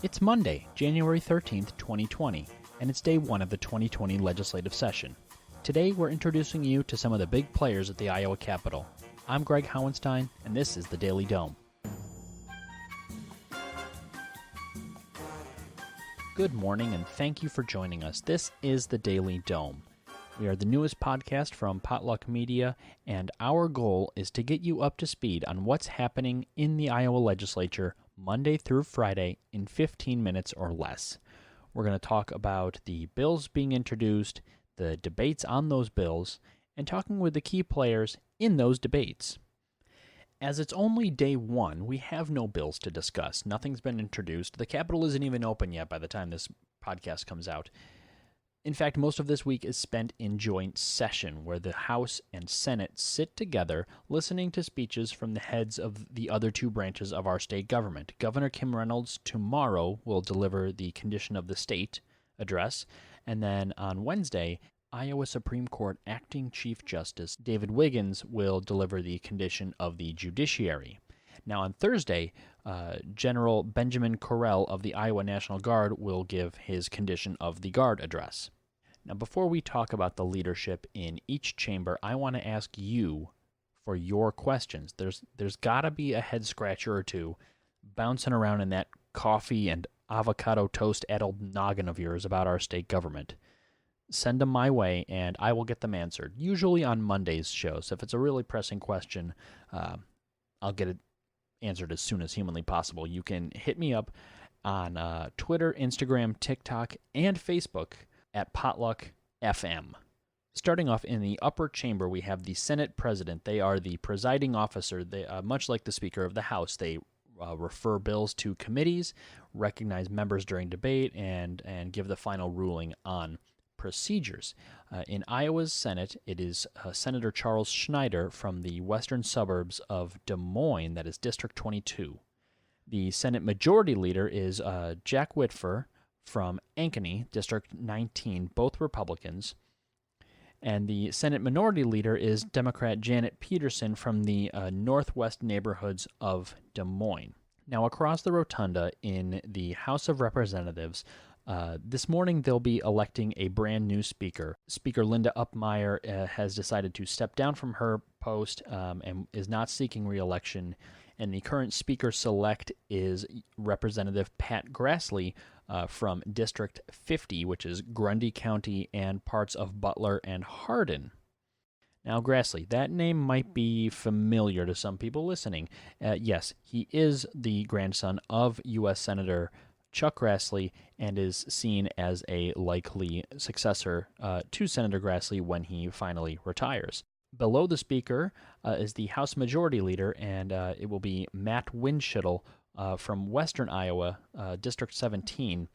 It's Monday, January 13th, 2020, and it's day one of the 2020 legislative session. Today, we're introducing you to some of the big players at the Iowa Capitol. I'm Greg Howenstein, and this is the Daily Dome. Good morning, and thank you for joining us. This is the Daily Dome. We are the newest podcast from Potluck Media, and our goal is to get you up to speed on what's happening in the Iowa Legislature Monday through Friday in 15 minutes or less. We're going to talk about the bills being introduced, the debates on those bills, and talking with the key players in those debates. As it's only day one, we have no bills to discuss. Nothing's been introduced. The Capitol isn't even open yet by the time this podcast comes out. In fact, most of this week is spent in joint session, where the House and Senate sit together listening to speeches from the heads of the other two branches of our state government. Governor Kim Reynolds tomorrow will deliver the Condition of the State address, and then on Wednesday, Iowa Supreme Court Acting Chief Justice David Wiggins will deliver the Condition of the Judiciary. Now on Thursday, General Benjamin Correll of the Iowa National Guard will give his Condition of the Guard address. Now, before we talk about the leadership in each chamber, I want to ask you for your questions. There's got to be a head scratcher or two bouncing around in that coffee and avocado toast addled noggin of yours about our state government. Send them my way, and I will get them answered, usually on Monday's show. So if it's a really pressing question, I'll get it answered as soon as humanly possible. You can hit me up on Twitter, Instagram, TikTok, and Facebook at Potluck FM. Starting off in the upper chamber, we have the Senate President. They are the presiding officer. They, much like the Speaker of the House, they refer bills to committees, recognize members during debate, and give the final ruling on procedures. In Iowa's Senate, it is Senator Charles Schneider from the western suburbs of Des Moines, that is District 22. The Senate Majority Leader is Jack Whitfer from Ankeny, District 19, both Republicans. And the Senate Minority Leader is Democrat Janet Peterson from the northwest neighborhoods of Des Moines. Now, across the rotunda in the House of Representatives, this morning they'll be electing a brand new speaker. Speaker Linda Upmeyer has decided to step down from her post and is not seeking re-election. And the current speaker-select is Representative Pat Grassley from District 50, which is Grundy County and parts of Butler and Hardin. Now, Grassley, that name might be familiar to some people listening. Yes, he is the grandson of U.S. Senator Chuck Grassley and is seen as a likely successor to Senator Grassley when he finally retires. Below the Speaker is the House Majority Leader, and it will be Matt Winschittel from western Iowa, District 17.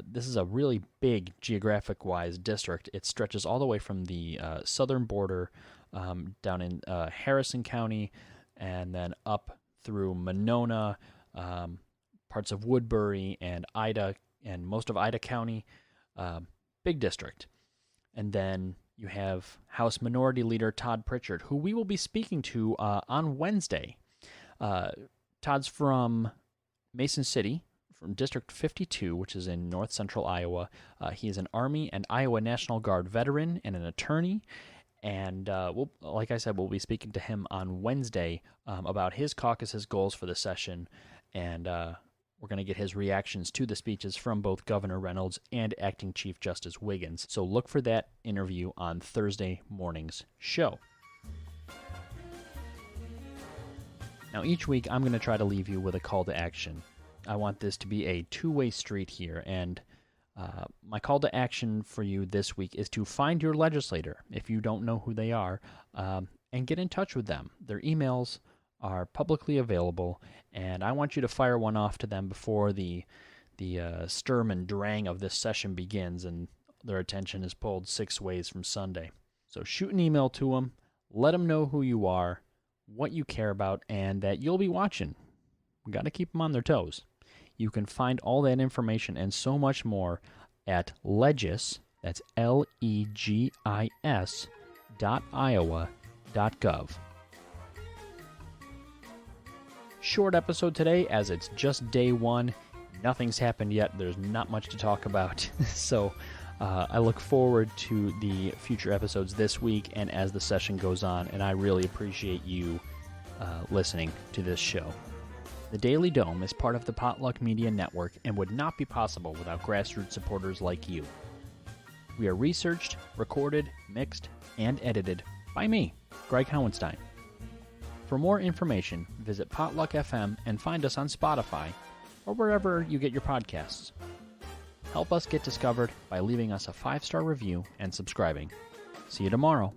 This is a really big geographic-wise district. It stretches all the way from the southern border down in Harrison County and then up through Monona, parts of Woodbury and Ida and most of Ida County. Big district. And then you have House Minority Leader Todd Pritchard, who we will be speaking to on Wednesday. Todd's from Mason City, from District 52, which is in north central Iowa. He is an Army and Iowa National Guard veteran and an attorney. And like I said, we'll be speaking to him on Wednesday about his caucus's goals for the session. And we're going to get his reactions to the speeches from both Governor Reynolds and Acting Chief Justice Wiggins. So look for that interview on Thursday morning's show. Now, each week, I'm going to try to leave you with a call to action. I want this to be a two-way street here, and my call to action for you this week is to find your legislator, if you don't know who they are, and get in touch with them. Their emails are publicly available, and I want you to fire one off to them before the sturm and drang of this session begins and their attention is pulled 6 ways from Sunday. So shoot an email to them, let them know who you are, what you care about, and that you'll be watching. We got to keep them on their toes. You can find all that information and so much more at Legis, that's LEGIS, .iowa.gov. Short episode today, as it's just day one. Nothing's happened yet. There's not much to talk about. So I look forward to the future episodes this week and as the session goes on, and I really appreciate you listening to this show. The Daily Dome is part of the Potluck Media Network and would not be possible without grassroots supporters like you. We are researched, recorded, mixed, and edited by me, Greg Howenstein. For more information, visit Potluck FM and find us on Spotify or wherever you get your podcasts. Help us get discovered by leaving us a 5-star review and subscribing. See you tomorrow.